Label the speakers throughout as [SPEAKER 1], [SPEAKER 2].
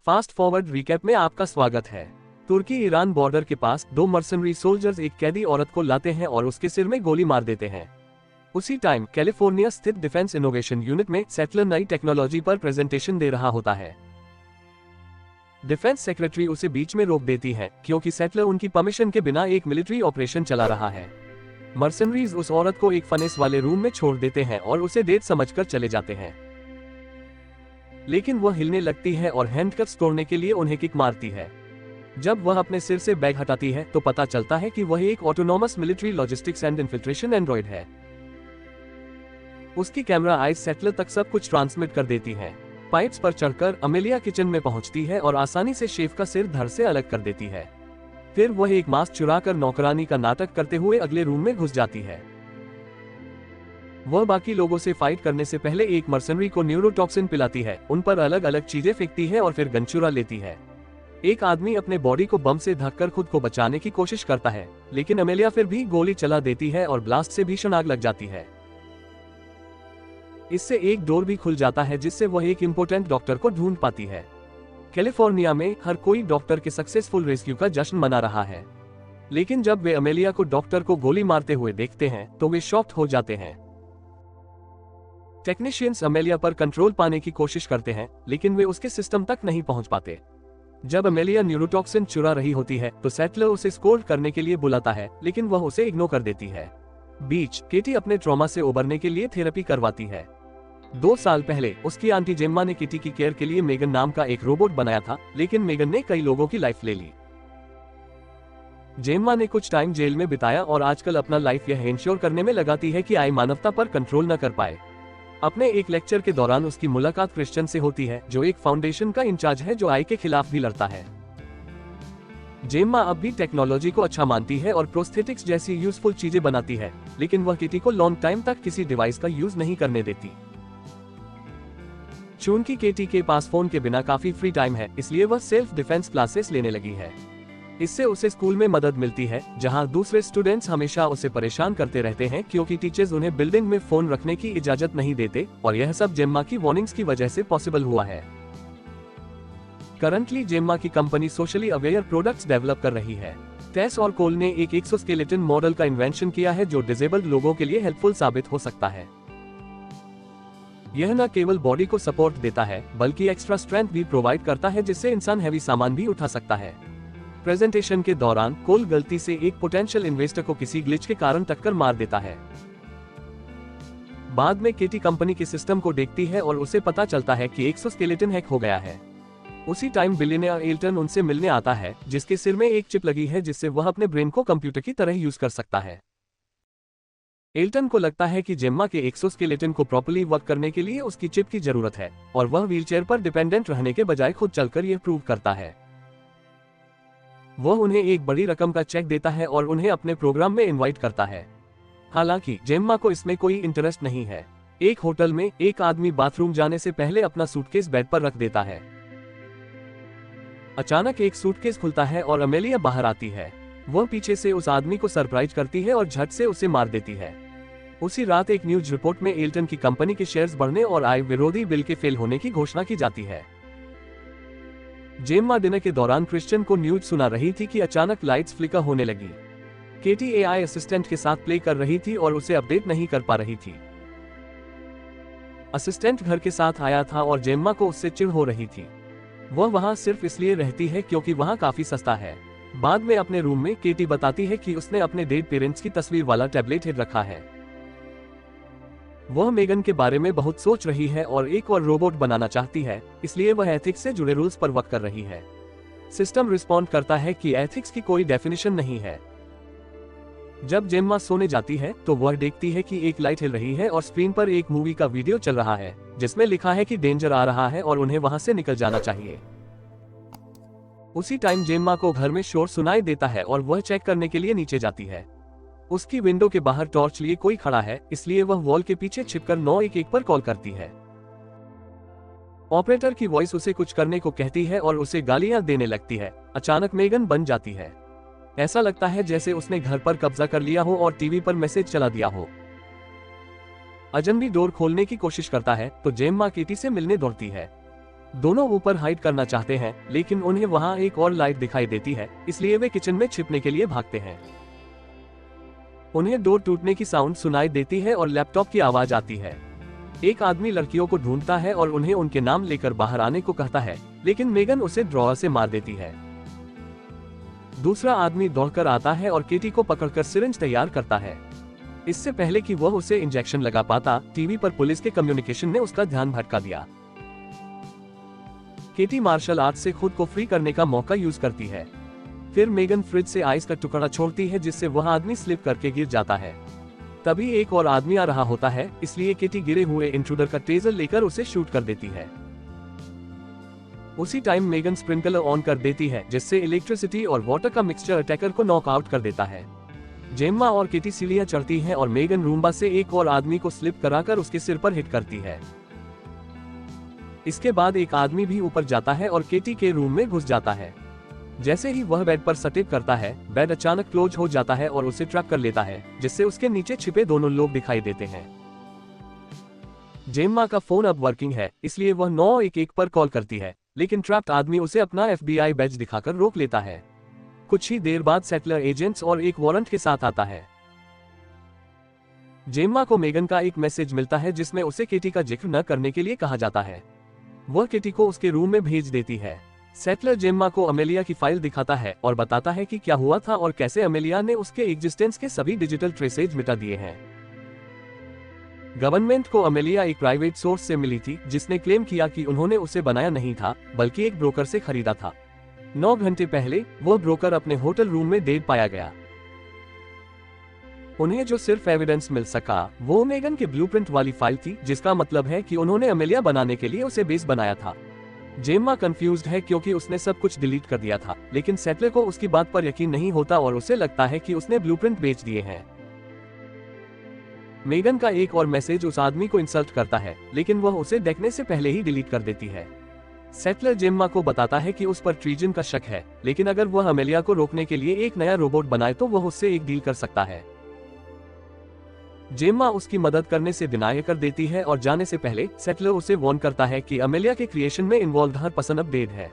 [SPEAKER 1] Fast forward recap में आपका स्वागत है। तुर्की ईरान बॉर्डर के पास दो मर्सनरी सोल्जर्स एक कैदी औरत को लाते हैं और उसके सिर में गोली मार देते हैं। उसी टाइम कैलिफोर्निया स्थित डिफेंस इनोवेशन यूनिट में सेटलर नई टेक्नोलॉजी पर प्रेजेंटेशन दे रहा होता है। डिफेंस सेक्रेटरी उसे बीच में रोक देती है क्योंकि सेटलर उनकी परमिशन के बिना एक मिलिट्री ऑपरेशन चला रहा है। मर्सनरीज उस औरत को एक फनेस वाले रूम में छोड़ देते हैं और उसे डेट समझकर चले जाते हैं, लेकिन वह हिलने लगती है और हैंडकफ्स तोड़ने के लिए उन्हें किक मारती है। जब वह अपने सिर से बैग हटाती है तो पता चलता है कि वह एक autonomous military logistics and infiltration Android है। उसकी कैमरा आइज सेटलर तक सब कुछ ट्रांसमिट कर देती है। पाइप्स पर चढ़कर अमेलिया किचन में पहुंचती है और आसानी से शेफ का सिर धड़ से अलग कर देती है। फिर वह एक मास्क चुराकर नौकरानी का नाटक करते हुए अगले रूम में घुस जाती है। वह बाकी लोगों से फाइट करने से पहले एक मर्सनरी को न्यूरोटॉक्सिन पिलाती है, उन पर अलग अलग चीजें फेंकती है और फिर गन चुरा लेती है। एक आदमी अपने बॉडी को बम से ढककर खुद को बचाने की कोशिश करता है, लेकिन अमेलिया फिर भी गोली चला देती है और ब्लास्ट से भीषण आग लग जाती है। इससे एक डोर भी खुल जाता है जिससे वह एक इम्पोर्टेंट डॉक्टर को ढूंढ पाती है। कैलिफोर्निया में हर कोई डॉक्टर के सक्सेसफुल रेस्क्यू का जश्न मना रहा है, लेकिन जब वे अमेलिया को डॉक्टर को गोली मारते हुए देखते हैं तो वे शॉक्ड हो जाते हैं। टेक्नीशियंस अमेलिया पर कंट्रोल पाने की कोशिश करते हैं, लेकिन वे उसके सिस्टम तक नहीं पहुंच पाते। जब अमेलिया न्यूरोटॉक्सिन चुरा रही होती है तो सेटलर उसे स्कोल्ड करने के लिए बुलाता है, लेकिन वह उसे इग्नोर कर देती है। बीच केटी अपने ट्रॉमा से उबरने के लिए थेरेपी करवाती है। 2 साल पहले उसकी आंटी जेम्मा ने किटी की केयर के लिए मेगन नाम का एक रोबोट बनाया था, लेकिन मेगन ने कई लोगों की लाइफ ले ली। जेम्मा ने कुछ टाइम जेल में बिताया और आजकल अपना लाइफ यह इंश्योर करने में लगाती है कि आई मानवता पर कंट्रोल न कर पाए। अपने एक लेक्चर के दौरान उसकी मुलाकात क्रिश्चियन से होती है, जो एक फाउंडेशन का इंचार्ज है जो आई के खिलाफ भी लड़ता है। जेम्मा अब भी टेक्नोलॉजी को अच्छा मानती है और प्रोस्थेटिक्स जैसी यूजफुल चीजें बनाती है, लेकिन वह किटी को लॉन्ग टाइम तक किसी डिवाइस का यूज नहीं करने देती। चूंकि केटी के पास फोन के बिना काफी फ्री टाइम है, इसलिए वह सेल्फ डिफेंस क्लासेस लेने लगी है। इससे उसे स्कूल में मदद मिलती है, जहां दूसरे स्टूडेंट्स हमेशा उसे परेशान करते रहते हैं क्योंकि टीचर्स उन्हें बिल्डिंग में फोन रखने की इजाजत नहीं देते, और यह सब जेम्मा की वार्निंग्स की वजह से पॉसिबल हुआ है। करंटली जेम्मा की company socially aware products develop कर रही है। टेस और कोल ने एक एक्सोस्केलेटन मॉडल का इन्वेंशन किया है जो डिसेबल्ड लोगों के लिए हेल्पफुल साबित हो सकता है। यह न केवल बॉडी को सपोर्ट देता है, बल्कि एक्स्ट्रा स्ट्रेंथ भी प्रोवाइड करता है, जिससे इंसान हैवी सामान भी उठा सकता है। प्रेजेंटेशन के दौरान कोल गलती से एक पोटेंशियल इन्वेस्टर को किसी ग्लिच के कारण टक्कर मार देता है। बाद में केटी कंपनी के सिस्टम को देखती है और उसे पता चलता है कि एक्सोस्केलेटन हैक हो गया है। उसी टाइम बिलियनियर एल्टन उनसे मिलने आता है, जिसके सिर में एक चिप लगी है जिससे वह अपने ब्रेन को कंप्यूटर की तरह यूज कर सकता है। एल्टन को लगता है कि जेम्मा के एक्सोस्केलेटन को प्रॉपर्ली वर्क करने के लिए उसकी चिप की जरूरत है, और वह व्हीलचेयर पर डिपेंडेंट रहने के बजाय खुद चलकर यह प्रूव करता है। वह उन्हें एक बड़ी रकम का चेक देता है और उन्हें अपने प्रोग्राम में इनवाइट करता है। हालांकि जेम्मा को इसमें कोई इंटरेस्ट नहीं है। एक होटल में एक आदमी बाथरूम जाने से पहले अपना सूटकेस बेड पर रख देता है। अचानक एक सूटकेस खुलता है और अमेलिया बाहर आती है। वह पीछे से उस आदमी को सरप्राइज करती है और झट से उसे मार देती है। उसी रात एक न्यूज रिपोर्ट में एल्टन की कंपनी के शेयर्स बढ़ने और आय विरोधी बिल के फेल होने की घोषणा की जाती है। जेम्मा डिनर के दौरान क्रिश्चियन को न्यूज सुना रही थी कि अचानक लाइट्स फ्लिकर होने लगी। केटी एआई असिस्टेंट के साथ प्ले कर रही थी और उसे अपडेट नहीं कर पा रही थी। असिस्टेंट घर के साथ आया था और जेम्मा को उससे चिढ़ हो रही थी। वह वहां सिर्फ इसलिए रहती है क्योंकि वहां काफी सस्ता है। बाद में अपने रूम में केटी बताती है कि उसने अपने डेड पेरेंट्स की तस्वीर वाला टैबलेट रखा है। वह मेगन के बारे में बहुत सोच रही है और एक और रोबोट बनाना चाहती है, इसलिए वह एथिक्स से जुड़े रूल्स पर वर्क कर रही है। सिस्टम रिस्पॉन्ड करता है कि एथिक्स की कोई डेफिनेशन नहीं है। जब जेम्मा सोने जाती है तो वह देखती है कि एक लाइट हिल रही है और स्क्रीन पर एक मूवी का वीडियो चल रहा है, जिसमें लिखा है कि डेंजर आ रहा है और उन्हें वहां से निकल जाना चाहिए। उसी टाइम जेम्मा को घर में शोर सुनाई देता है और वह चेक करने के लिए नीचे जाती है। उसकी विंडो के बाहर टॉर्च लिए कोई खड़ा है, इसलिए वह वॉल के पीछे छिपकर 911 पर कॉल करती है। ऑपरेटर की वॉइस उसे कुछ करने को कहती है और उसे गालियां देने लगती है। अचानक मेगन बन जाती है। ऐसा लगता है जैसे उसने घर पर कब्जा कर लिया हो और टीवी पर मैसेज चला दिया हो। अजनबी डोर खोलने की कोशिश करता है तो जेम्मा केटी से मिलने दौड़ती है। दोनों ऊपर हाइड करना चाहते हैं, लेकिन उन्हें वहां एक और लाइट दिखाई देती है, इसलिए वे किचन में छिपने के लिए भागते हैं। उन्हें डोर टूटने की साउंड सुनाई देती है और लैपटॉप की आवाज आती है। एक आदमी लड़कियों को ढूंढता है और उन्हें उनके नाम लेकर बाहर आने को कहता है, लेकिन मेगन उसे ड्रॉअर से मार देती है। दूसरा आदमी दौड़कर आता है और केटी को पकड़कर सिरिंज तैयार करता है। इससे पहले कि वह उसे इंजेक्शन लगा पाता, टीवी पर पुलिस के कम्युनिकेशन ने उसका ध्यान भटका दिया। केटी मार्शल आर्ट से खुद को फ्री करने का मौका यूज करती है। फिर मेगन फ्रिज से आइस का टुकड़ा छोड़ती है, जिससे वह आदमी स्लिप करके गिर जाता है। तभी एक और आदमी आ रहा होता है, इसलिए केटी गिरे हुए इंट्रूडर का टेजर लेकर उसे शूट कर देती है। उसी टाइम मेगन स्प्रिंकलर ऑन कर देती है, जिससे इलेक्ट्रिसिटी और वाटर का मिक्सचर अटैकर को नॉकआउट कर देता है। जेम्मा और केटी सीढ़ियां चढ़ती हैं और मेगन रूम्बा से एक और आदमी को स्लिप कराकर उसके सिर पर हिट करती है। इसके बाद एक आदमी भी ऊपर जाता है और केटी के रूम में घुस जाता है। जैसे ही वह बेड पर सटेप करता है, बेड अचानक क्लोज हो जाता है और उसे ट्रैप कर लेता है, जिससे उसके नीचे छिपे दोनों लोग दिखाई देते हैं। जेम्मा का फोन अब वर्किंग है, इसलिए वह 911 पर कॉल करती है, लेकिन ट्रैप्ड आदमी उसे अपना FBI बैज दिखाकर रोक लेता है। कुछ ही देर बाद सेटलर एजेंट्स और एक वारंट के साथ आता है। जेम्मा को मेगन का एक मैसेज मिलता है, जिसमें उसे केटी का जिक्र न करने के लिए कहा जाता है। वह केटी को उसके रूम में भेज देती है। सेटलर जेम्मा को अमेलिया की फाइल दिखाता है और बताता है कि क्या हुआ था और कैसे अमेलिया ने उसके एग्जिस्टेंस के सभी डिजिटल ट्रेसेज मिटा दिए हैं। गवर्नमेंट को अमेलिया एक प्राइवेट सोर्स से मिली थी, जिसने क्लेम किया कि उन्होंने उसे बनाया नहीं था, बल्कि एक ब्रोकर से खरीदा था। 9 घंटे पहले वह ब्रोकर अपने होटल रूम में डेड पाया गया। उन्हें जो सिर्फ एविडेंस मिल सका वो मेगन के ब्लूप्रिंट वाली फाइल थी, जिसका मतलब है कि उन्होंने अमेलिया बनाने के लिए उसे बेस बनाया था। जेम्मा कंफ्यूज्ड है क्योंकि उसने सब कुछ डिलीट कर दिया था, लेकिन सेटलर को उसकी बात पर यकीन नहीं होता और उसे लगता है कि उसने ब्लूप्रिंट बेच दिए हैं। मेगन का एक और मैसेज उस आदमी को इंसल्ट करता है, लेकिन वह उसे देखने से पहले ही डिलीट कर देती है। सेटलर जेम्मा को बताता है कि उस पर ट्रीजन का शक है, लेकिन अगर वह अमेलिया को रोकने के लिए एक नया रोबोट बनाए तो वह उससे एक डील कर सकता है। जेम्मा उसकी मदद करने से डिनाई कर देती है और जाने से पहले सेटलर उसे वार्न करता है कि अमेलिया के क्रिएशन में इन्वॉल्व हर पर्सन अब डेड है।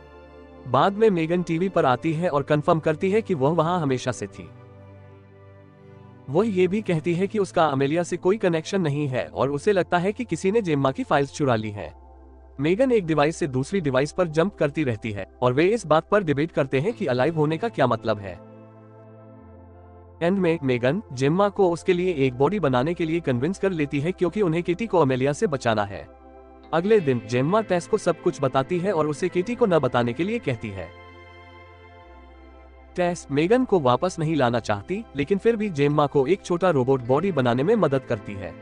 [SPEAKER 1] बाद में मेगन टीवी पर आती है और कंफर्म करती है कि वह वहां हमेशा से थी। वह ये भी कहती है कि उसका अमेलिया से कोई कनेक्शन नहीं है और उसे लगता है कि किसी ने जेम्मा की फाइल्स चुरा ली हैं। मेगन एक डिवाइस से दूसरी डिवाइस पर जंप करती रहती है और वे इस बात पर डिबेट करते हैं कि अलाइव होने का क्या मतलब है। एंड में मेगन जेम्मा को उसके लिए एक बॉडी बनाने के लिए कन्विंस कर लेती है, क्योंकि उन्हें केटी को अमेलिया से बचाना है। अगले दिन जेम्मा टेस को सब कुछ बताती है और उसे केटी को न बताने के लिए कहती है। टेस मेगन को वापस नहीं लाना चाहती, लेकिन फिर भी जेम्मा को एक छोटा रोबोट बॉडी बनाने में मदद करती है।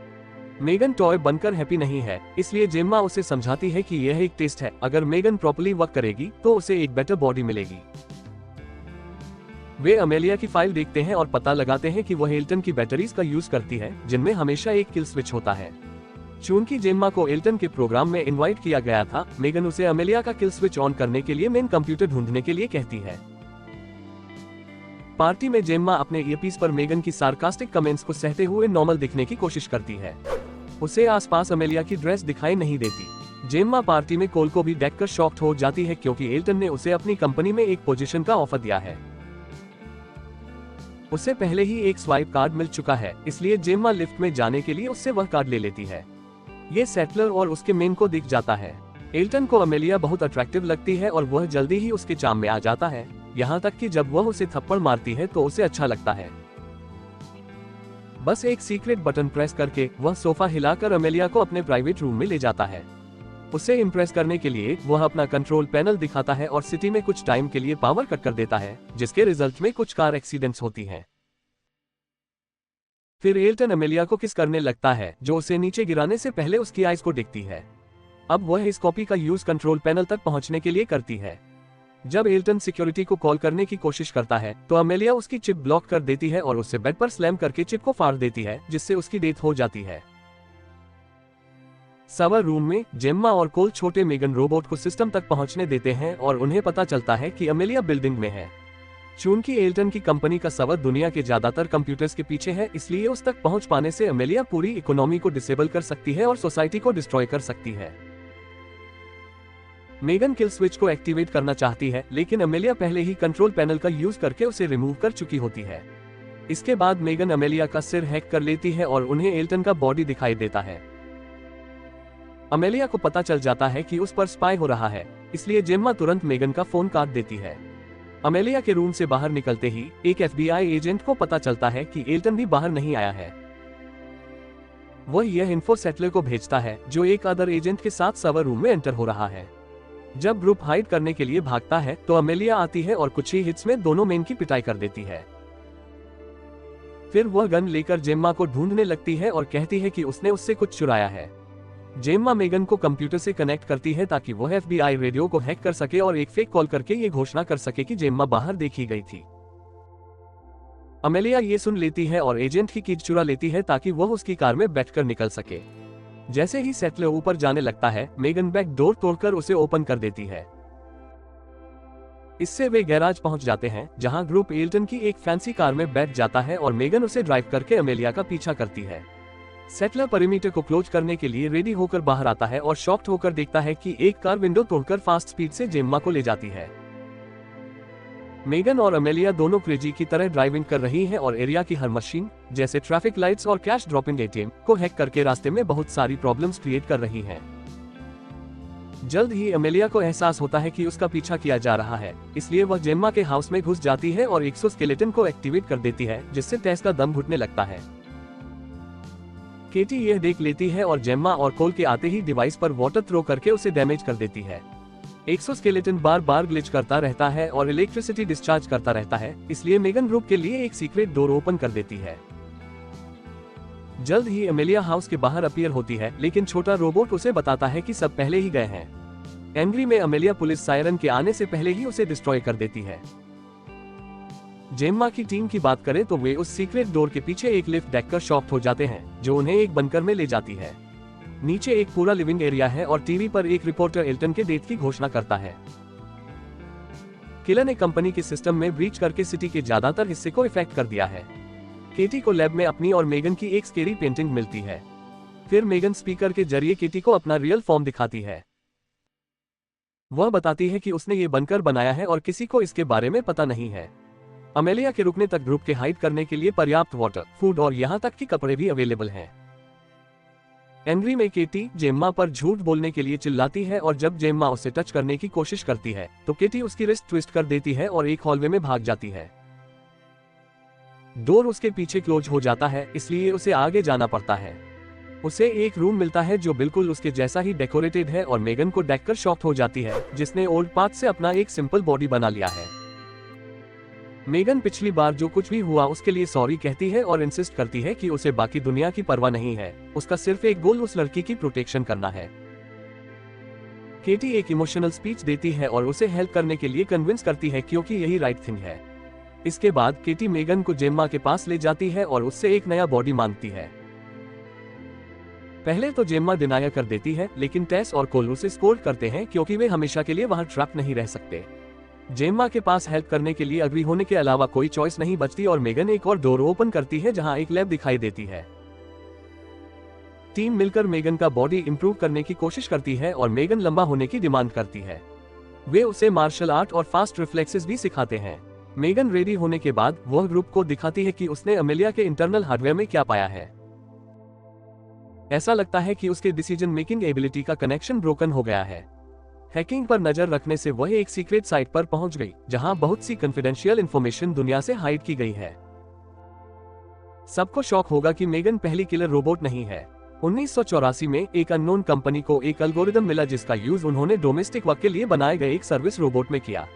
[SPEAKER 1] मेगन टॉय बनकर हैप्पी नहीं है, इसलिए जेम्मा उसे समझाती है कि यह एक टेस्ट है, अगर मेगन प्रॉपर्ली वर्क करेगी तो उसे एक बेटर बॉडी मिलेगी। वे अमेलिया की फाइल देखते हैं और पता लगाते हैं कि वह एल्टन की बैटरीज का यूज करती है, जिनमें हमेशा एक किल स्विच होता है। चूंकि जेम्मा को एल्टन के प्रोग्राम में इनवाइट किया गया था, मेगन उसे अमेलिया का किल स्विच ऑन करने के लिए मेन कंप्यूटर ढूंढने के लिए कहती है। पार्टी में जेम्मा अपने ईयरपीस पर मेगन की सार्कास्टिक कमेंट्स को सहते हुए नॉर्मल दिखने की कोशिश करती है। उसे आसपास अमेलिया की ड्रेस दिखाई नहीं देती। जेम्मा पार्टी में कोल को भी देखकर शॉक्ड हो जाती है, क्योंकि एल्टन ने उसे अपनी कंपनी में एक पोजीशन का ऑफर दिया है। उसे पहले ही एक स्वाइप कार्ड मिल चुका है, इसलिए जेम्मा लिफ्ट में जाने के लिए उससे वह कार्ड ले लेती है। ये सेटलर और उसके मेन को दिख जाता है। एल्टन को अमेलिया बहुत अट्रैक्टिव लगती है और वह जल्दी ही उसके चाम में आ जाता है, यहाँ तक कि जब वह उसे थप्पड़ मारती है तो उसे अच्छा लगता है। बस एक सीक्रेट बटन प्रेस करके वह सोफा हिलाकर अमेलिया को अपने प्राइवेट रूम में ले जाता है। उसे इम्प्रेस करने के लिए वह अपना कंट्रोल पैनल दिखाता है और सिटी में कुछ टाइम के लिए पावर कट कर देता है, जिसके रिजल्ट में कुछ कार एक्सीडेंट्स होती हैं। फिर एल्टन अमेलिया को किस करने लगता है, जो उसे नीचे गिराने से पहले उसकी आइज को दिखती है। अब वह इस कॉपी का यूज कंट्रोल पैनल तक पहुंचने के लिए करती है। जब एल्टन सिक्योरिटी को कॉल करने की कोशिश करता है तो अमेलिया उसकी चिप ब्लॉक कर देती है और उससे बेड पर स्लैम करके चिप को फाड़ देती है, जिससे उसकी डेथ हो जाती है। सर्वर रूम में जेम्मा और कोल छोटे मेगन रोबोट को सिस्टम तक पहुंचने देते हैं और उन्हें पता चलता है कि अमेलिया बिल्डिंग में है। चूंकि एल्टन की कंपनी का सर्वर दुनिया के ज्यादातर कंप्यूटर्स के पीछे है, इसलिए उस तक पहुंच पाने से अमेलिया पूरी इकोनॉमी को डिसेबल कर सकती है और सोसाइटी को डिस्ट्रॉय कर सकती है। मेगन किल स्विच को एक्टिवेट करना चाहती है, लेकिन अमेलिया पहले ही कंट्रोल पैनल का यूज करके उसे रिमूव कर चुकी होती है। इसके बाद मेगन अमेलिया का सिर हैक कर लेती है और उन्हें एल्टन का बॉडी दिखाई देता है। अमेलिया को पता चल जाता है कि उस पर स्पाई हो रहा है, इसलिए जेम्मा तुरंत मेगन का फोन काट देती है। अमेलिया के रूम से बाहर निकलते ही एक FBI एजेंट को पता चलता है कि एल्टन भी बाहर नहीं आया है। वह यह इन्फो सेटलर को भेजता है, जो एक अदर एजेंट के साथ सर्वर रूम में एंटर हो रहा है। जब ग्रुप हाइड करने के लिए भागता है तो अमेलिया आती है और कुछ ही हिट्स में दोनों मेन की पिटाई कर देती है। फिर वह गन लेकर जेम्मा को ढूंढने लगती है और कहती है कि उसने उससे कुछ चुराया है। जेम्मा मेगन को कंप्यूटर से कनेक्ट करती है ताकि वह FBI रेडियो को हैक कर सके और एक फेक कॉल करके ये घोषणा कर सके कि जेम्मा बाहर देखी गई थी। अमेलिया ये सुन लेती है और एजेंट की कीज चुरा लेती है ताकि वह उसकी कार में बैठकर निकल सके। जैसे ही सेटलर ऊपर जाने लगता है, मेगन बैक डोर तोड़कर उसे ओपन कर देती है। इससे वे गैराज पहुंच जाते हैं, जहां ग्रुप एल्टन की एक फैंसी कार में बैठ जाता है और मेगन उसे ड्राइव करके अमेलिया का पीछा करती है। सेटलर परिमीटर को क्लोज करने के लिए रेडी होकर बाहर आता है और शॉक्ड होकर देखता है कि एक कार विंडो तोड़कर फास्ट स्पीड से जेम्मा को ले जाती है। मेगन और अमेलिया दोनों क्रेजी की तरह ड्राइविंग कर रही हैं और एरिया की हर मशीन, जैसे ट्रैफिक लाइट्स और कैश ड्रॉपिंग ATM को हैक करके रास्ते में बहुत सारी प्रॉब्लम्स क्रिएट कर रही हैं। जल्द ही अमेलिया को एहसास होता है कि उसका पीछा किया जा रहा है, इसलिए वह जेम्मा के हाउस में घुस जाती है और एक्सोस्केलेटन को एक्टिवेट कर देती है, जिससे टेस का दम घुटने लगता है। केटी यह देख लेती है और जेम्मा और कोल के आते ही डिवाइस पर वाटर थ्रो करके उसे डैमेज कर देती है। एक्सोस्केलेटन बार बार ग्लिच करता रहता है और इलेक्ट्रिसिटी डिस्चार्ज करता रहता है, इसलिए मेगन ग्रुप के लिए एक सीक्रेट डोर ओपन कर देती है। जल्द ही अमेलिया हाउस के बाहर अपीयर होती है, लेकिन छोटा रोबोट उसे बताता है कि सब पहले ही गए हैं। एंग्री में अमेलिया पुलिस सायरन के आने से पहले ही उसे डिस्ट्रॉय कर देती है। जेम्मा की टीम की बात करें तो वे उस सीक्रेट डोर के पीछे एक लिफ्ट देखकर शॉक्ड हो जाते हैं, जो उन्हें एक बंकर में ले जाती है। नीचे एक पूरा लिविंग एरिया है और टीवी पर एक रिपोर्टर एल्टन के डेथ की घोषणा करता है। किलर ने कंपनी के सिस्टम में ब्रीच करके सिटी के ज्यादातर हिस्से को इफेक्ट कर दिया है। केटी को लैब में अपनी और मेगन की एक स्केरी पेंटिंग मिलती है। फिर मेगन स्पीकर के जरिए केटी को अपना रियल फॉर्म दिखाती है। वह बताती है कि उसने ये बंकर बनाया है और किसी को इसके बारे में पता नहीं है। अमेलिया के रुकने तक ग्रुप के हाइड करने के लिए पर्याप्त वाटर, फूड और यहाँ तक कि कपड़े भी अवेलेबल हैं। एंग्री में केटी जेम्मा पर झूठ बोलने के लिए चिल्लाती है और जब जेम्मा उसे टच करने की कोशिश करती है तो केटी उसकी रिस्ट ट्विस्ट कर देती है और एक हॉलवे में भाग जाती है। डोर उसके पीछे क्लोज हो जाता है, इसलिए उसे आगे जाना पड़ता है। उसे एक रूम मिलता है जो बिल्कुल उसके जैसा ही डेकोरेटेड है और मेगन को देखकर शॉक्ड हो जाती है, जिसने ओल्ड पाथ से अपना एक सिंपल बॉडी बना लिया है। मेगन पिछली बार जो कुछ भी हुआ उसके लिए सॉरी कहती है और इंसिस्ट करती है कि उसे बाकी दुनिया की परवाह नहीं है, उसका सिर्फ एक गोल उस लड़की की प्रोटेक्शन करना है। केटी एक इमोशनल स्पीच देती है और उसे हेल्प करने के लिए कन्विंस करती है, क्योंकि यही राइट थिंग है। इसके बाद केटी मेगन को जेम्मा के पास ले जाती है और उससे एक नया बॉडी मांगती है। पहले तो जेम्मा डिनाया कर देती है, लेकिन टेस और कोल उसे सपोर्ट करते हैं क्योंकि वे हमेशा के लिए वहां ट्रैप नहीं रह सकते। जेम्मा के पास हेल्प करने के लिए अग्री होने के अलावा कोई चॉइस नहीं बचती और मेगन एक और डोर ओपन करती है जहां एक लैब दिखाई देती है। टीम मिलकर मेगन का बॉडी इंप्रूव करने की कोशिश करती है और मेगन लंबा होने की डिमांड करती है। वे उसे मार्शल आर्ट और फास्ट रिफ्लेक्सेस भी सिखाते हैं। मेगन रेडी होने के बाद वह ग्रुप को दिखाती है कि उसने अमेलिया के इंटरनल हार्डवेयर में क्या पाया है। ऐसा लगता है कि उसके डिसीजन मेकिंग एबिलिटी का कनेक्शन ब्रोकन हो गया है। हैकिंग पर नजर रखने से वह एक सीक्रेट साइट पर पहुंच गई, जहां बहुत सी कॉन्फिडेंशियल इंफॉर्मेशन दुनिया से हाइड की गई है। सबको शॉक होगा कि मेगन पहली किलर रोबोट नहीं है। 1984 में एक अननोन कंपनी को एक एल्गोरिदम मिला जिसका यूज उन्होंने डोमेस्टिक वर्क के लिए बनाए गए एक सर्विस रोबोट में किया।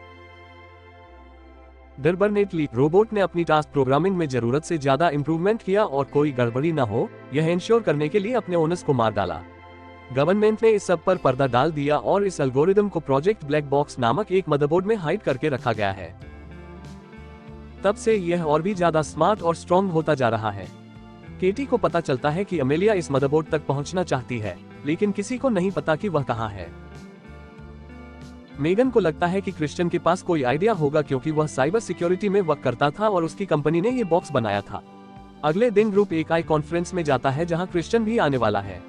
[SPEAKER 1] डिलिबरेटली रोबोट ने अपनी टास्क प्रोग्रामिंग में जरूरत से ज्यादा इंप्रूवमेंट किया और कोई गड़बड़ी न हो, यह इंश्योर करने के लिए अपने ओनर्स को मार डाला। गवर्नमेंट ने इस सब पर पर्दा डाल दिया और इस एल्गोरिदम को प्रोजेक्ट ब्लैक बॉक्स नामक एक मदरबोर्ड में हाइड करके रखा गया है। तब से यह और भी ज्यादा स्मार्ट और स्ट्रॉन्ग होता जा रहा है। केटी को पता चलता है कि अमेलिया इस मदरबोर्ड तक पहुंचना चाहती है, लेकिन किसी को नहीं पता कि वह कहां है। मेगन को लगता है कि क्रिश्चियन के पास कोई आइडिया होगा, क्योंकि वह साइबर सिक्योरिटी में वर्क करता था और उसकी कंपनी ने ये बॉक्स बनाया था। अगले दिन ग्रुप एक आई कॉन्फ्रेंस में जाता है जहां क्रिश्चियन भी आने वाला है।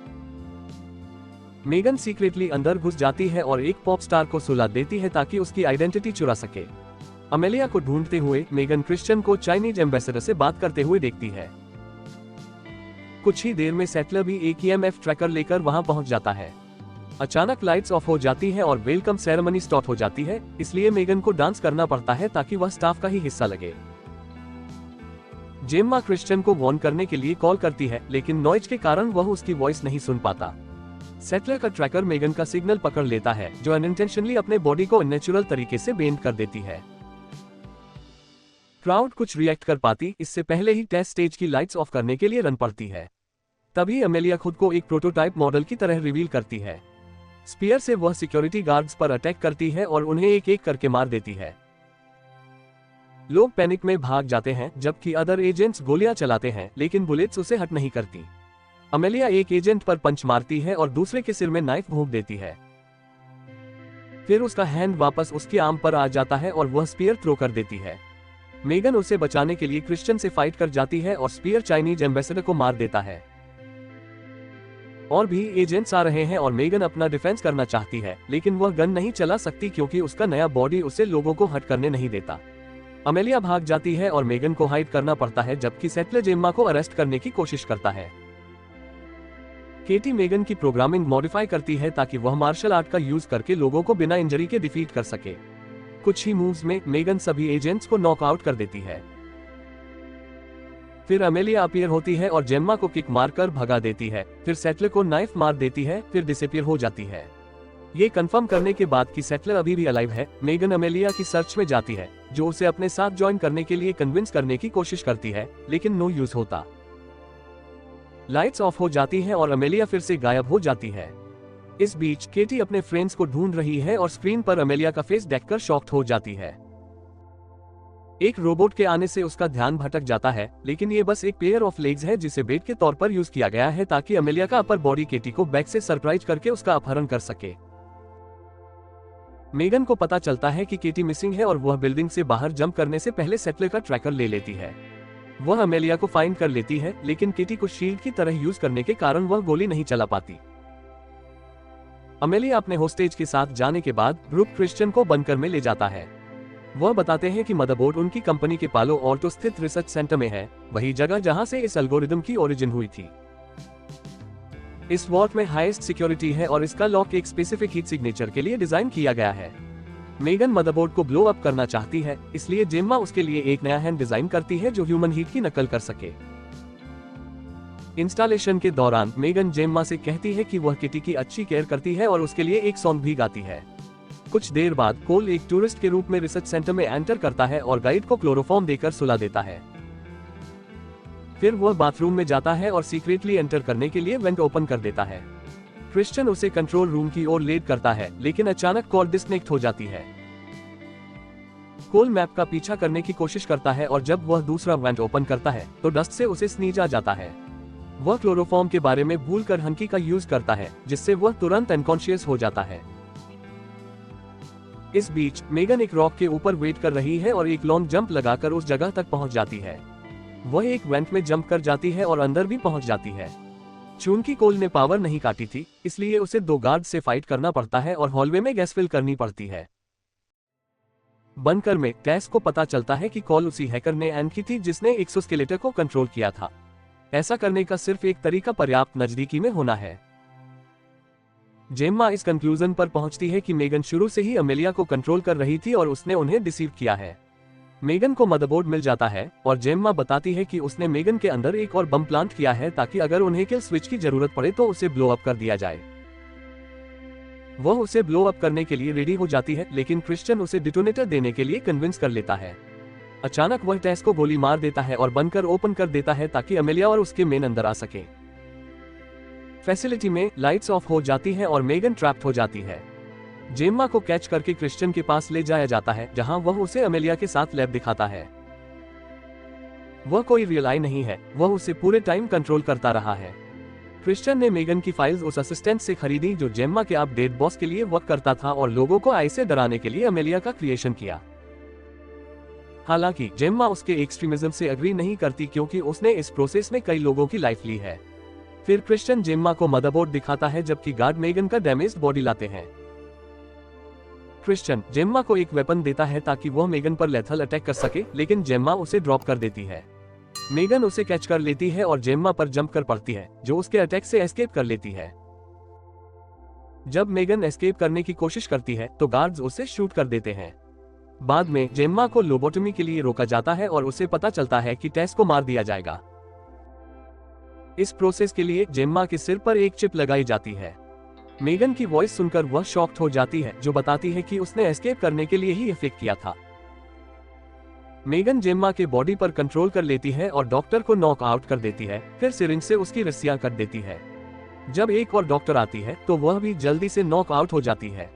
[SPEAKER 1] मेगन सीक्रेटली अंदर घुस जाती है और एक पॉप स्टार को सुला देती है ताकि उसकी आइडेंटिटी चुरा सके। अमेलिया को ढूंढते हुए मेगन क्रिश्चियन को चाइनीज एम्बेसडर से बात करते हुए देखती है। कुछ ही देर में सेटलर भी एक ईएमएफ ट्रैकर लेकर वहां पहुंच जाता है। अचानक लाइट्स ऑफ हो जाती है और वेलकम सेरेमनी स्टार्ट हो जाती है, इसलिए मेगन को डांस करना पड़ता है ताकि वह स्टाफ का ही हिस्सा लगे। जेम्मा क्रिश्चियन को वॉर्न करने के लिए कॉल करती है, लेकिन नॉइज के कारण वह उसकी वॉइस नहीं सुन पाता। सेटलर का ट्रैकर मेगन का सिग्नल पकड़ लेता है, जो अनइंटेंशनली अपने बॉडी को अननेचुरल तरीके से बेंड कर देती है। क्राउड कुछ रिएक्ट कर पाती इससे पहले ही टेस्ट स्टेज की लाइट्स ऑफ करने के लिए रन पड़ती है। तभी अमेलिया खुद को एक प्रोटोटाइप मॉडल की तरह रिवील करती है। स्पीयर से वह सिक्योरिटी गार्ड्स पर अटैक करती है और उन्हें एक एक करके मार देती है। लोग पैनिक में भाग जाते हैं, जबकि अदर एजेंट्स गोलियां चलाते हैं, लेकिन बुलेट्स उसे हट नहीं करती। अमेलिया एक एजेंट पर पंच मारती है और दूसरे के सिर में नाइफ भोंक देती है। फिर उसका हैंड वापस उसके आर्म पर आ जाता है और वह स्पीयर थ्रो कर देती है। मेगन उसे बचाने के लिए क्रिश्चियन से फाइट कर जाती है और स्पीयर चाइनीज एम्बेसडर को मार देता है। और भी एजेंट्स आ रहे हैं और मेगन अपना डिफेंस करना चाहती है, लेकिन वह गन नहीं चला सकती क्योंकि उसका नया बॉडी उसे लोगों को हट करने नहीं देता। अमेलिया भाग जाती है और मेगन को हाइड करना पड़ता है, जबकि सेटलर जेम्मा को अरेस्ट करने की कोशिश करता है। केटी मेगन की प्रोग्रामिंग मॉडिफाई करती है ताकि वह मार्शल आर्ट का यूज करके लोगों को बिना इंजरी के डिफीट कर सके। कुछ ही मूव्स में मेगन सभी एजेंट्स को नॉकआउट कर देती है। फिर अमेलिया अपीयर होती है और जेम्मा को किक मारकर भगा देती है, फिर सेटलर को नाइफ मार देती है, फिर डिसअपीयर हो जाती है। ये कंफर्म करने के बाद कि सेटलर अभी भी अलाइव है, मेगन अमेलिया की सर्च में जाती है, जो उसे अपने साथ ज्वाइन करने के लिए कन्विंस करने की कोशिश करती है, लेकिन नो यूज होता। लाइट्स ऑफ हो जाती हैं और अमेलिया फिर से गायब हो जाती है। इस बीच केटी अपने फ्रेंड्स को ढूंढ रही है और स्क्रीन पर अमेलिया का फेस देखकर शॉक्ड हो जाती है। एक रोबोट के आने से उसका ध्यान भटक जाता है, लेकिन ये बस एक पेयर ऑफ लेग्स है जिसे बेट के तौर पर यूज किया गया है ताकि अमेलिया का अपर बॉडी केटी को बैक से सरप्राइज करके उसका अपहरण कर सके। मेगन को पता चलता है कि केटी मिसिंग है और वह बिल्डिंग से बाहर जंप करने से पहले सेटलर का ट्रैकर ले लेती है। वह अमेलिया को फाइंड कर लेती है, लेकिन केटी को शील्ड की तरह यूज करने के कारण वह गोली नहीं चला पाती। अमेलिया अपने होस्टेज के साथ जाने के बाद ब्रूक क्रिश्चियन को बंकर में ले जाता है। वह बताते हैं कि मदरबोर्ड उनकी कंपनी के पालो ऑल्टो स्थित रिसर्च सेंटर में है, वही जगह जहां से इस एल्गोरिदम की ओरिजिन हुई थी। इस वॉल्ट में हाईएस्ट सिक्योरिटी है और इसका लॉक एक स्पेसिफिक हीट सिग्नेचर के लिए डिजाइन किया गया है। मेगन मदरबोर्ड को ब्लो अप करना चाहती है, इसलिए जेम्मा उसके लिए एक नया हैंड डिजाइन करती है जो ह्यूमन हीट की नकल कर सके। इंस्टॉलेशन के दौरान मेगन जेम्मा से कहती है कि वह किटी की अच्छी केयर करती है और उसके लिए एक सॉन्ग भी गाती है। कुछ देर बाद कोल एक टूरिस्ट के रूप में रिसर्च सेंटर में एंटर करता है और गाइड को क्लोरोफॉर्म देकर सुला देता है। फिर वह बाथरूम में जाता है और सीक्रेटली एंटर करने के लिए वेंट ओपन कर देता है। क्रिश्चियन उसे कंट्रोल रूम की ओर लीड करता है, लेकिन अचानक कॉल डिस्कनेक्ट हो जाती है। कोल मैप का पीछा करने की कोशिश करता है और जब वह दूसरा वेंट ओपन करता है तो डस्ट से उसे स्नीज आ जाता है। वह क्लोरोफॉर्म के बारे में भूलकर हंकी का यूज करता है, जिससे वह तुरंत अनकॉन्शियस हो जाता है। इस बीच मेगन एक रॉक के ऊपर वेट कर रही है और एक लॉन्ग जंप लगाकर उस जगह तक पहुंच जाती है। वह एक वेंट में जंप कर जाती है और अंदर भी पहुंच जाती है। चूंकि कोल ने पावर नहीं काटी थी, इसलिए उसे 2 गार्ड से फाइट करना पड़ता है और हॉलवे में गैस फिल करनी पड़ती है। बंकर में टेस को पता चलता है कि कॉल उसी हैकर ने एंड की थी जिसने एक्सोस्केलेटर को कंट्रोल किया था। ऐसा करने का सिर्फ एक तरीका पर्याप्त नजदीकी में होना है। जेम्मा इस कंक्लूजन पर पहुंचती है कि मेगन शुरू से ही अमेलिया को कंट्रोल कर रही थी और उसने उन्हें डिसीव किया है। मेगन को मदरबोर्ड मिल जाता है और जेम्मा बताती है कि उसने मेगन के अंदर एक और बम प्लांट किया है ताकि अगर उन्हें किल स्विच की जरूरत पड़े तो उसे ब्लो अप कर दिया जाए। वह उसे ब्लो अप करने के लिए रेडी हो जाती है, लेकिन क्रिश्चियन उसे डिटोनेटर देने के लिए कन्विंस कर लेता है। अचानक वह टेस को गोली मार देता है और बंकर ओपन कर देता है ताकि अमेलिया और उसके मेन अंदर आ सके। फैसिलिटी में लाइट्स ऑफ हो जाती हैं और मेगन ट्रैप्ड हो जाती है। जेम्मा को कैच करके क्रिश्चियन के पास ले जाया जाता है, जहां वह उसे अमेलिया के साथ लैब दिखाता है। वह कोई रियल आई नहीं है, वह उसे पूरे टाइम कंट्रोल करता रहा है। क्रिश्चियन ने मेगन की फाइल्स उस असिस्टेंट से खरीदी जो जेम्मा के अपडेट बॉस के लिए वर्क करता था और लोगों को आई से डराने के लिए अमेलिया का क्रिएशन किया। हालांकि जेम्मा उसके एक्सट्रीमिज्म से एग्री नहीं करती क्योंकि उसने इस प्रोसेस में कई लोगों की लाइफ ली है। फिर क्रिश्चियन जेम्मा को मदरबोर्ड दिखाता है जबकि गार्ड मेगन का डैमेज्ड बॉडी लाते हैं। क्रिश्चियन जेम्मा को एक वेपन देता है ताकि वह मेगन पर लेथल अटैक कर सके, लेकिन जेम्मा उसे ड्रॉप कर देती है। मेगन उसे कैच कर लेती है और जेम्मा पर जंप कर पड़ती है, जो उसके अटैक से एस्केप कर लेती है। जब मेगन एस्केप करने की कोशिश करती है तो गार्ड्स उसे शूट कर देते हैं। बाद में जेम्मा को लोबोटमी के लिए रोका जाता है और उसे पता चलता है कि टेस को मार दिया जाएगा। इस प्रोसेस के लिए जेम्मा के सिर पर एक चिप लगाई जाती है। मेगन की वॉइस सुनकर वह शॉक्ड हो जाती है, जो बताती है कि उसने एस्केप करने के लिए ही इफेक्ट किया था। मेगन जेम्मा के बॉडी पर कंट्रोल कर लेती है और डॉक्टर को नॉक आउट कर देती है, फिर सिरिंज से उसकी रस्सियां काट देती है। जब एक और डॉक्टर आती है तो वह भी जल्दी से नॉक आउट हो जाती है।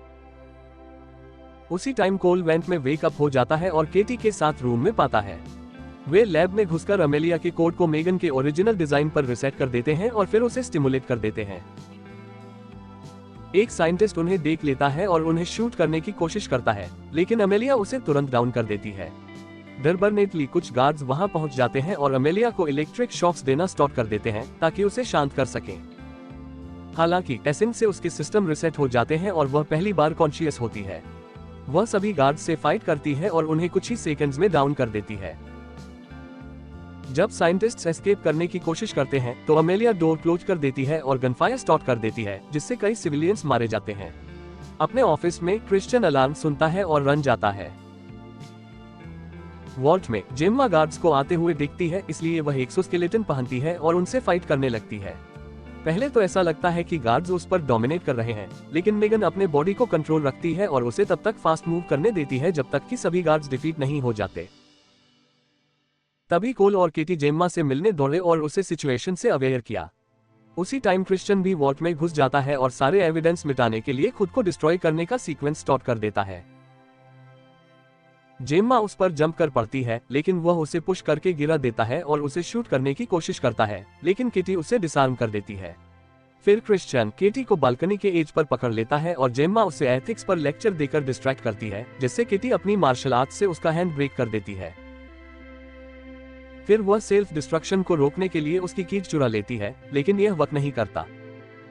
[SPEAKER 1] उसी टाइम कोल वेंट में वेकअप हो जाता है और केटी के साथ रूम में पाता है। वे लैब में घुसकर अमेलिया के कोड को मेगन के ओरिजिनल डिजाइन पर रिसेट कर देते हैं और फिर उसे स्टिमुलेट कर देते हैं। एक साइंटिस्ट उन्हें देख लेता है और उन्हें शूट करने की कोशिश करता है, लेकिन अमेलिया उसे तुरंत डाउन कर देती है। डरबरनेटली कुछ गार्ड्स वहां पहुंच जाते हैं और अमेलिया को इलेक्ट्रिक शॉक्स देना स्टॉप कर देते हैं ताकि उसे शांत कर सकें। हालांकि टेसिन से उसके सिस्टम रिसेट हो जाते हैं और वह पहली बार कॉन्शियस होती है। वह सभी गार्ड्स से फाइट करती है और उन्हें कुछ ही सेकंड्स में डाउन कर देती है। जब साइंटिस्ट्स एस्केप करने की कोशिश करते हैं तो अमेलिया डोर क्लोज कर देती है और गनफायर स्टार्ट कर देती है, जिससे कई सिविलियंस मारे जाते हैं। अपने ऑफिस में क्रिश्चियन अलार्म सुनता है और रन जाता है। वॉल्ट में जेम्मा गार्ड्स को आते हुए देखती है, इसलिए वह एक्सोस्केलेटन पहनती है और उनसे फाइट करने लगती है। पहले तो ऐसा लगता है कि गार्ड्स उस पर डोमिनेट कर रहे हैं, लेकिन मेगन अपने बॉडी को कंट्रोल रखती है और उसे तब तक फास्ट मूव करने देती है जब तक कि सभी गार्ड्स डिफीट नहीं हो जाते। तभी कोल और केटी जेम्मा से मिलने दौड़े और उसे सिचुएशन से अवेयर किया। उसी टाइम क्रिश्चियन भी वॉल्ट में घुस जाता है और सारे एविडेंस मिटाने के लिए खुद को डिस्ट्रॉय करने का सीक्वेंस स्टार्ट कर देता है। जेम्मा उस पर जंप कर पड़ती है, लेकिन वह उसे पुश करके गिरा देता है और उसे शूट करने की कोशिश करता है, लेकिन केटी उसे डिसआर्म कर देती है। फिर क्रिश्चियन केटी को बालकनी के एज पर पकड़ लेता है और जेम्मा उसे एथिक्स पर लेक्चर देकर डिस्ट्रैक्ट करती है, जिससे केटी अपनी मार्शल आर्ट से उसका हैंड ब्रेक कर देती है। फिर वह सेल्फ डिस्ट्रक्शन को रोकने के लिए उसकी कीज चुरा लेती है, लेकिन यह वर्क नहीं करता।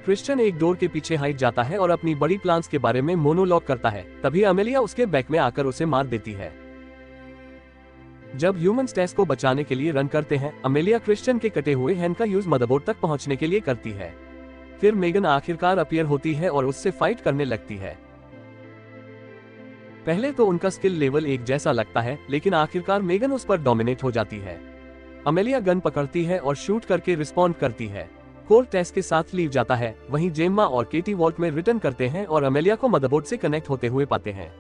[SPEAKER 1] क्रिश्चियन एक डोर के पीछे हाइड जाता है और अपनी बड़ी प्लान्स के बारे में मोनोलॉग करता है। तभी अमेलिया उसके बैक में आकर उसे मार देती है। जब ह्यूमंस टेस को बचाने के लिए रन करते हैं, अमेलिया क्रिश्चियन के कटे हुए हैंड का यूज मदरबोर्ड तक पहुंचने के लिए करती है। फिर मेगन आखिरकार अपीयर होती है और उससे फाइट करने लगती है। पहले तो उनका स्किल लेवल एक जैसा लगता है, लेकिन आखिरकार मेगन उस पर डोमिनेट हो जाती है। अमेलिया गन पकड़ती है और शूट करके रिस्पॉन्ड करती है। कोल टेस के साथ लीव जाता है, वहीं जेम्मा और केटी वॉल्ट में रिटर्न करते हैं और अमेलिया को मदरबोर्ड से कनेक्ट होते हुए पाते हैं।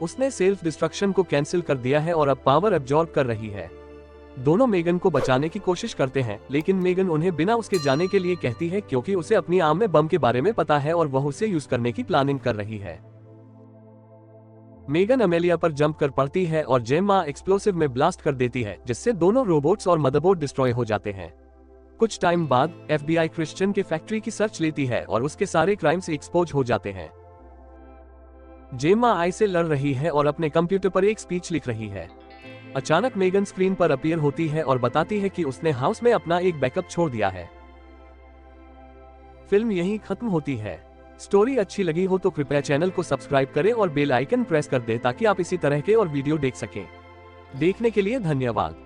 [SPEAKER 1] उसने सेल्फ डिस्ट्रक्शन को कैंसिल कर दिया है और अब पावर एब्जॉर्ब कर रही है। दोनों मेगन को बचाने की कोशिश करते हैं, लेकिन मेगन उन्हें बिना उसके जाने के लिए कहती है क्योंकि उसे अपनी आर्म में बम के बारे में पता है और वह उसे यूज करने की प्लानिंग कर रही है। मेगन अमेलिया पर जंप कर पड़ती है और जेम्मा एक्सप्लोसिव में ब्लास्ट कर देती है, जिससे दोनों रोबोट्स और मदरबोर्ड डिस्ट्रॉय हो जाते हैं। कुछ टाइम बाद FBI क्रिश्चियन के फैक्ट्री की सर्च लेती है और उसके सारे क्राइम्स एक्सपोज हो जाते हैं। जेम्मा आई से लड़ रही है और अपने कंप्यूटर पर एक स्पीच लिख रही है। अचानक मेगन स्क्रीन पर अपीयर होती है और बताती है कि उसने हाउस में अपना एक बैकअप छोड़ दिया है। फिल्म यहीं खत्म होती है। स्टोरी अच्छी लगी हो तो कृपया चैनल को सब्सक्राइब करें और बेल आइकन प्रेस कर दें ताकि आप इसी तरह के और वीडियो देख सकें। देखने के लिए धन्यवाद।